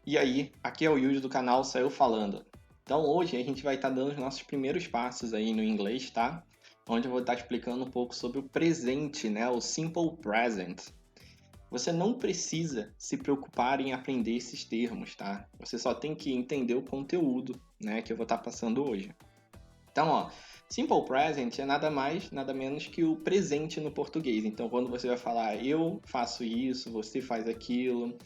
E aí, aqui é o Yudi do canal Saiu Falando. Então hoje a gente vai estar dando os nossos primeiros passos aí no inglês, tá? Onde eu vou estar explicando um pouco sobre o presente, né? O Simple Present. Você não precisa se preocupar em aprender esses termos, tá? Você só tem que entender o conteúdo, né? Que eu vou estar passando hoje. Então, ó, Simple Present é nada mais, nada menos que o presente no português. Então, quando você vai falar eu faço isso, você faz aquilo,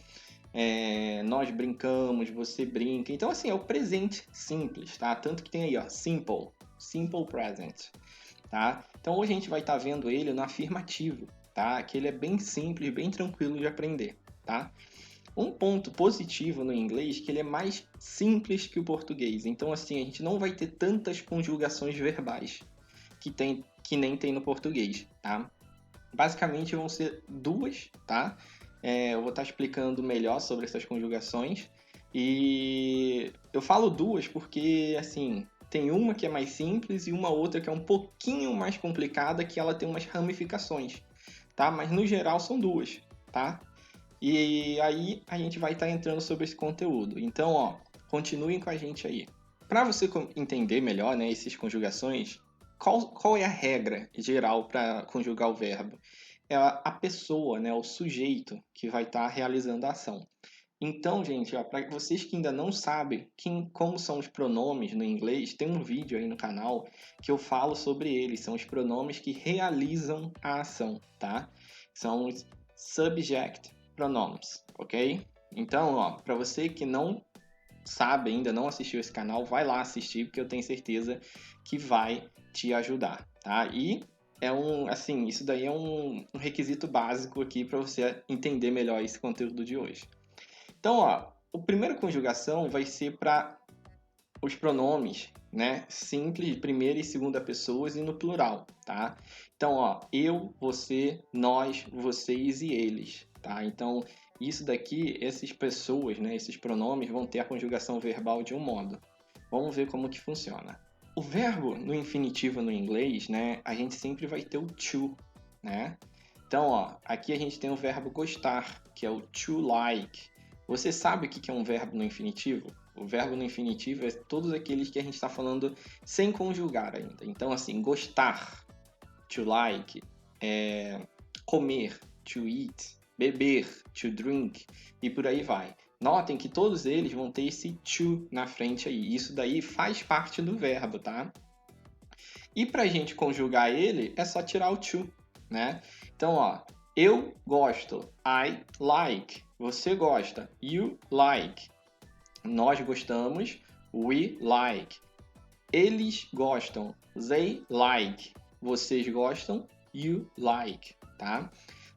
nós brincamos, você brinca. Então, assim, é o presente simples, tá? Tanto que tem aí, ó, simple present, tá? Então, hoje a gente vai estar vendo ele no afirmativo, tá? Que ele é bem simples, bem tranquilo de aprender, tá? Um ponto positivo no inglês é que ele é mais simples que o português. Então, assim, a gente não vai ter tantas conjugações verbais que nem tem no português, tá? Basicamente vão ser duas, tá? Eu vou estar explicando melhor sobre essas conjugações. E eu falo duas porque, assim, tem uma que é mais simples e uma outra que é um pouquinho mais complicada, que ela tem umas ramificações, tá? Mas no geral são duas, tá? E aí a gente vai estar entrando sobre esse conteúdo. Então, ó, continuem com a gente aí. Para você entender melhor, né, essas conjugações, qual é a regra geral para conjugar o verbo? É a pessoa, né, o sujeito que vai estar realizando a ação. Então, gente, para vocês que ainda não sabem como são os pronomes no inglês, tem um vídeo aí no canal que eu falo sobre eles. São os pronomes que realizam a ação, tá? São os subject pronomes, ok? Então, ó, para você que não sabe ainda, não assistiu esse canal, vai lá assistir, porque eu tenho certeza que vai te ajudar, tá? E assim, isso daí é um requisito básico aqui para você entender melhor esse conteúdo de hoje. Então, ó, a primeira conjugação vai ser para os pronomes, né? Simples, primeira e segunda pessoas e no plural, tá? Então, ó, eu, você, nós, vocês e eles, tá? Então, isso daqui, essas pessoas, né? Esses pronomes vão ter a conjugação verbal de um modo. Vamos ver como que funciona. O verbo no infinitivo no inglês, né? A gente sempre vai ter o to, né? Então, ó, aqui a gente tem o verbo gostar, que é o to like. Você sabe o que é um verbo no infinitivo? O verbo no infinitivo é todos aqueles que a gente está falando sem conjugar ainda. Então, assim, gostar, to like, comer, to eat, beber, to drink, e por aí vai. Notem que todos eles vão ter esse to na frente aí. Isso daí faz parte do verbo, tá? E para a gente conjugar ele, é só tirar o to, né? Então, ó, eu gosto, I like. Você gosta, you like. Nós gostamos, we like. Eles gostam, they like. Vocês gostam, you like, tá?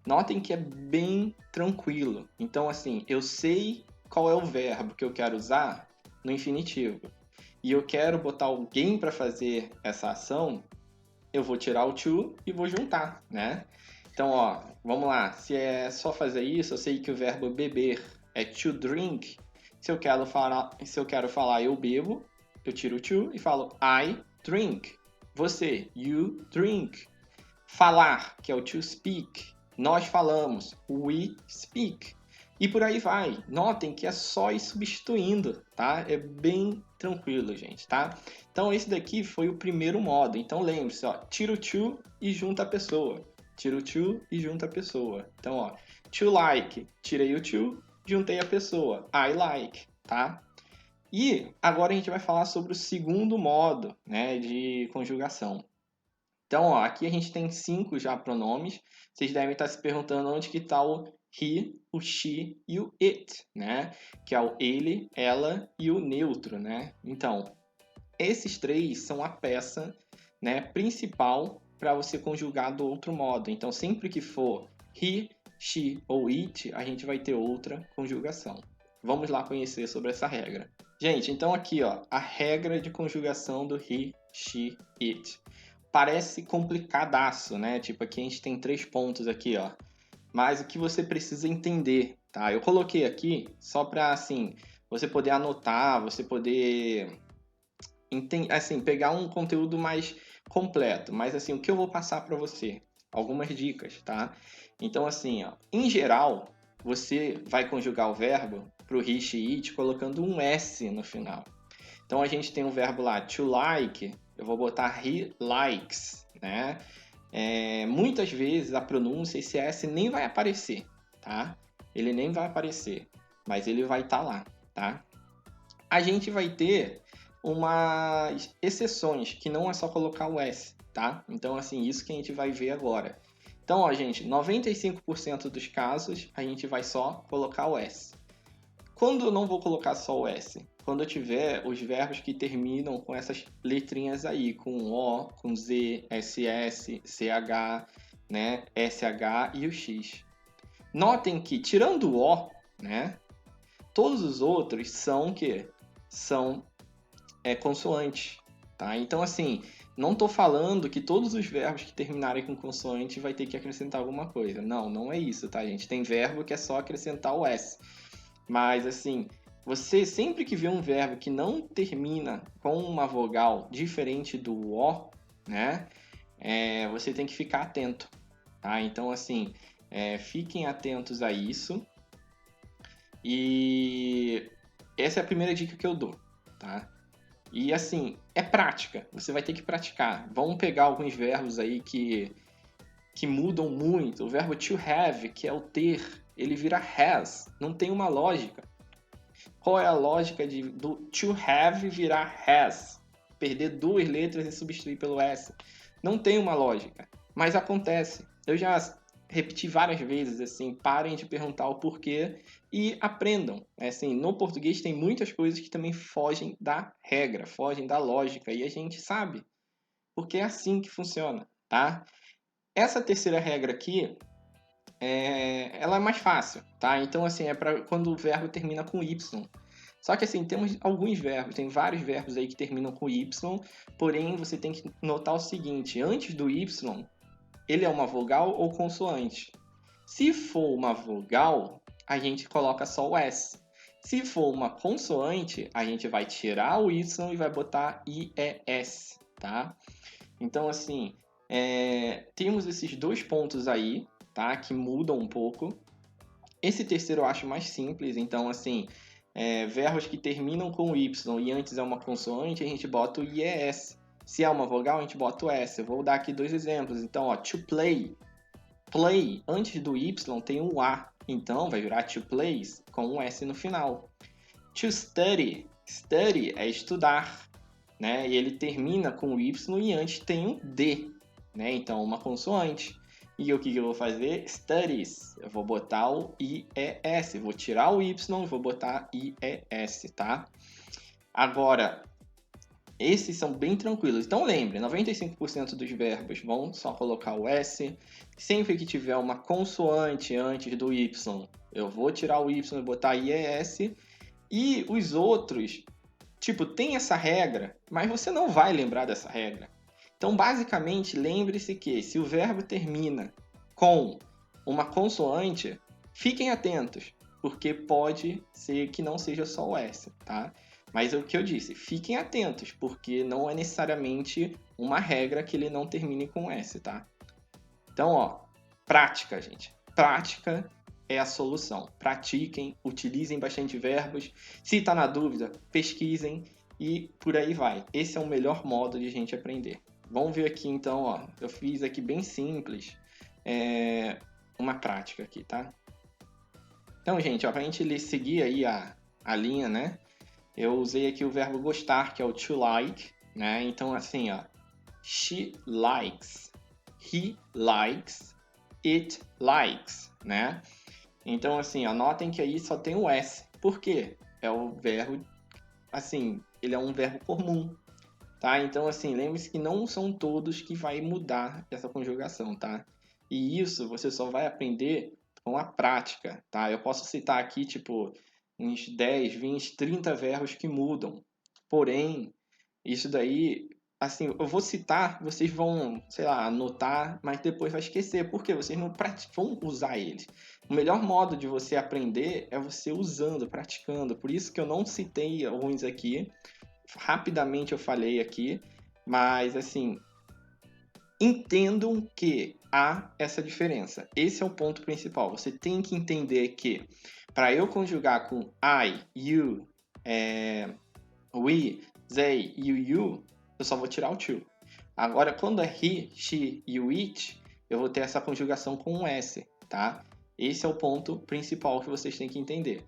Notem que é bem tranquilo. Então, assim, eu sei qual é o verbo que eu quero usar no infinitivo. E eu quero botar alguém para fazer essa ação, eu vou tirar o to e vou juntar, né? Então, ó, vamos lá. Se é só fazer isso, eu sei que o verbo beber é to drink. Se eu quero falar eu bebo, eu tiro o to e falo I drink. Você, you drink. Falar, que é o to speak. Nós falamos, we speak. E por aí vai. Notem que é só ir substituindo, tá? É bem tranquilo, gente, tá? Então esse daqui foi o primeiro modo. Então lembre-se, ó, tira o to e junta a pessoa. Tira o to e junta a pessoa. Então, ó, to like, tirei o to, juntei a pessoa. I like, tá? E agora a gente vai falar sobre o segundo modo, né, de conjugação. Então, ó, aqui a gente tem 5 já pronomes. Vocês devem estar se perguntando onde que está o he, o she e o it, né? Que é o ele, ela e o neutro, né? Então, esses três são a peça, né, principal para você conjugar do outro modo. Então, sempre que for he, she ou it, a gente vai ter outra conjugação. Vamos lá conhecer sobre essa regra. Gente, então aqui, ó, a regra de conjugação do he, she, it. Parece complicadaço, né? Tipo, aqui a gente tem 3 pontos aqui, ó. Mas o que você precisa entender, tá? Eu coloquei aqui só para, assim, você poder anotar, você poder, assim, pegar um conteúdo mais completo. Mas, assim, o que eu vou passar para você? Algumas dicas, tá? Então, assim, ó, em geral, você vai conjugar o verbo para o he, she, it, colocando um S no final. Então, a gente tem o verbo lá, to like, eu vou botar he likes, né? Muitas vezes a pronúncia, esse S nem vai aparecer, tá? Ele nem vai aparecer, mas ele vai estar lá, tá? A gente vai ter umas exceções, que não é só colocar o S, tá? Então, assim, isso que a gente vai ver agora. Então, ó, gente, 95% dos casos, a gente vai só colocar o S. Quando eu não vou colocar só o S? Quando eu tiver os verbos que terminam com essas letrinhas aí, com O, com Z, SS, CH, né, SH e o X. Notem que, tirando o O, né, todos os outros são o quê? São consoantes, tá? Então, assim, não estou falando que todos os verbos que terminarem com consoante vai ter que acrescentar alguma coisa. Não, não é isso, tá, gente? Tem verbo que é só acrescentar o S. Mas, assim, você sempre que vê um verbo que não termina com uma vogal diferente do O, né? Você tem que ficar atento, tá? Então, assim, fiquem atentos a isso. E essa é a primeira dica que eu dou, tá? E, assim, é prática. Você vai ter que praticar. Vamos pegar alguns verbos aí que mudam muito. O verbo to have, que é o ter, ele vira has. Não tem uma lógica. Qual é a lógica do to have virar has? Perder duas letras e substituir pelo S. Não tem uma lógica, mas acontece. Eu já repeti várias vezes, assim, parem de perguntar o porquê e aprendam. Assim, no português tem muitas coisas que também fogem da regra, fogem da lógica, e a gente sabe, porque é assim que funciona, tá? Essa terceira regra aqui, ela é mais fácil, tá? Então, assim, é para quando o verbo termina com Y. Só que, assim, temos alguns verbos, tem vários verbos aí que terminam com Y, porém, você tem que notar o seguinte, antes do Y, ele é uma vogal ou consoante? Se for uma vogal, a gente coloca só o S. Se for uma consoante, a gente vai tirar o Y e vai botar IES, tá? Então, assim, temos esses dois pontos aí, tá? Que mudam um pouco. Esse terceiro eu acho mais simples, então, assim, verbos que terminam com Y e antes é uma consoante, a gente bota o IES. Se é uma vogal, a gente bota o S. Eu vou dar aqui dois exemplos. Então, ó, to play. Play, antes do Y tem um A. Então, vai virar to plays com um S no final. To study. Study é estudar, né? E ele termina com o Y e antes tem um D, né? Então, uma consoante. E o que eu vou fazer? Studies. Eu vou botar o IES. Vou tirar o Y e vou botar IES, tá? Agora, esses são bem tranquilos. Então lembre, 95% dos verbos vão só colocar o S. Sempre que tiver uma consoante antes do Y, eu vou tirar o Y e botar IES. E os outros, tipo, tem essa regra, mas você não vai lembrar dessa regra. Então, basicamente, lembre-se que se o verbo termina com uma consoante, fiquem atentos, porque pode ser que não seja só o S, tá? Mas é o que eu disse, fiquem atentos, porque não é necessariamente uma regra que ele não termine com S, tá? Então, ó, prática, gente. Prática é a solução. Pratiquem, utilizem bastante verbos. Se está na dúvida, pesquisem e por aí vai. Esse é o melhor modo de a gente aprender. Vamos ver aqui, então, ó. Eu fiz aqui bem simples uma prática aqui, tá? Então, gente, ó, pra gente seguir aí a linha, né? Eu usei aqui o verbo gostar, que é o to like, né? Então, assim, ó. She likes. He likes. It likes, né? Então, assim, anotem que aí só tem o S. Por quê? É o verbo, assim, ele é um verbo comum, tá? Então, assim, lembre-se que não são todos que vai mudar essa conjugação, tá? E isso você só vai aprender com a prática, tá? Eu posso citar aqui, tipo, uns 10, 20, 30 verbos que mudam. Porém, isso daí, assim, eu vou citar, vocês vão, sei lá, anotar, mas depois vai esquecer, porque vocês não vão usar eles. O melhor modo de você aprender é você usando, praticando. Por isso que eu não citei alguns aqui. Rapidamente eu falei aqui, mas assim, entendam que há essa diferença. Esse é o ponto principal. Você tem que entender que para eu conjugar com I, you, we, they, you, eu só vou tirar o to. Agora, quando é he, she, you, it, eu vou ter essa conjugação com um S, tá? Esse é o ponto principal que vocês têm que entender.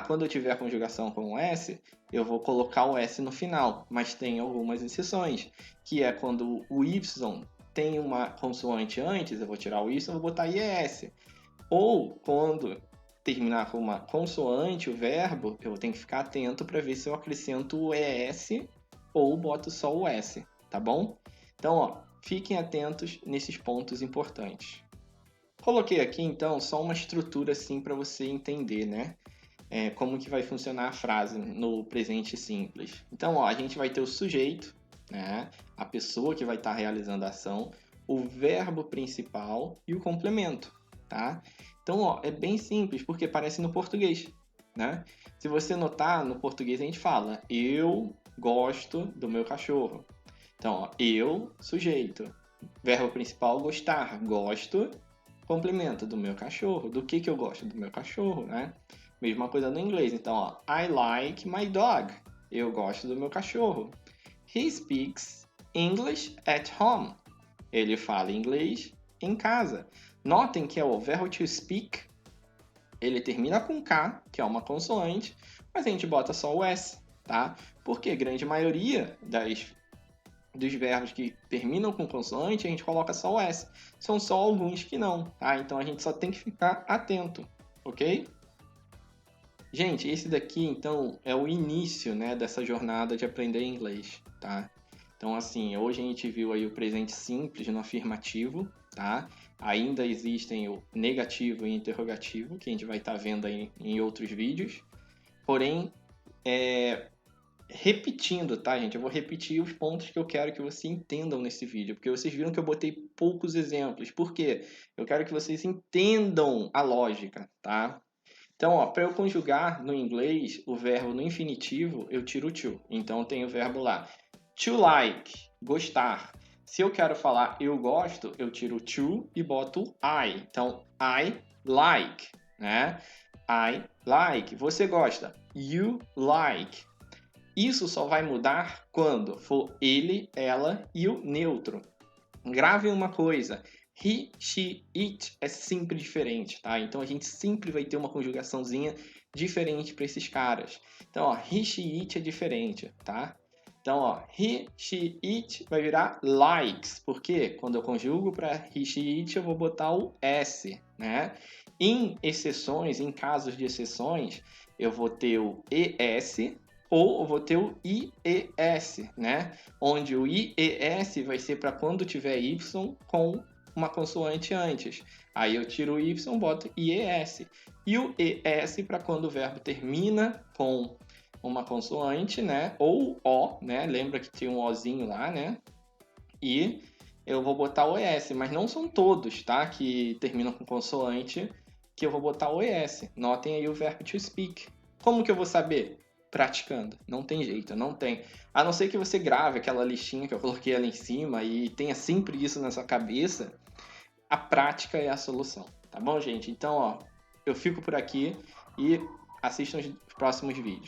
Quando eu tiver a conjugação com um S, eu vou colocar o S no final, mas tem algumas exceções, que é quando o Y tem uma consoante antes, eu vou tirar o Y e vou botar IES. Ou quando terminar com uma consoante, o verbo, eu tenho que ficar atento para ver se eu acrescento o ES ou boto só o S, tá bom? Então, ó, fiquem atentos nesses pontos importantes. Coloquei aqui, então, só uma estrutura assim para você entender, né? Como que vai funcionar a frase no presente simples. Então, ó, a gente vai ter o sujeito, né? A pessoa que vai estar realizando a ação, o verbo principal e o complemento, tá? Então, ó, é bem simples, porque parece no português, né? Se você notar, no português a gente fala, eu gosto do meu cachorro. Então, ó, eu, sujeito. Verbo principal, gostar. Gosto, complemento do meu cachorro. Do que eu gosto? Do meu cachorro, né? Mesma coisa no inglês. Então, ó, I like my dog. Eu gosto do meu cachorro. He speaks English at home. Ele fala inglês em casa. Notem que é o verbo to speak. Ele termina com K, que é uma consoante, mas a gente bota só o S, tá? Porque a grande maioria dos verbos que terminam com consoante, a gente coloca só o S. São só alguns que não, tá? Então a gente só tem que ficar atento, ok? Gente, esse daqui, então, é o início, né, dessa jornada de aprender inglês, tá? Então, assim, hoje a gente viu aí o presente simples no afirmativo, tá? Ainda existem o negativo e interrogativo, que a gente vai estar vendo aí em outros vídeos. Porém, repetindo, tá, gente? Eu vou repetir os pontos que eu quero que vocês entendam nesse vídeo, porque vocês viram que eu botei poucos exemplos. Por quê? Eu quero que vocês entendam a lógica, tá? Então, para eu conjugar no inglês o verbo no infinitivo, eu tiro o to. Então, eu tenho o verbo lá. To like, gostar. Se eu quero falar eu gosto, eu tiro o to e boto I. Então, I like, né? I like. Você gosta. You like. Isso só vai mudar quando for ele, ela e o neutro. Grave uma coisa. He, she, it é sempre diferente, tá? Então a gente sempre vai ter uma conjugaçãozinha diferente para esses caras. Então, ó, he, she, it é diferente, tá? Então, ó, he, she, it vai virar likes. Por quê? Quando eu conjugo para he, she, it, eu vou botar o S, né? Em exceções, em casos de exceções, eu vou ter o ES ou eu vou ter o IES, né? Onde o IES vai ser para quando tiver Y com uma consoante antes. Aí eu tiro o Y, boto IES. E o ES para quando o verbo termina com uma consoante, né? Ou O, né? Lembra que tinha um Ozinho lá, né? E eu vou botar o ES, mas não são todos, tá? Que terminam com consoante que eu vou botar o ES. Notem aí o verbo to speak. Como que eu vou saber? Praticando. Não tem jeito, não tem. A não ser que você grave aquela listinha que eu coloquei ali em cima e tenha sempre isso na sua cabeça, a prática é a solução. Tá bom, gente? Então, ó, eu fico por aqui e assistam os próximos vídeos.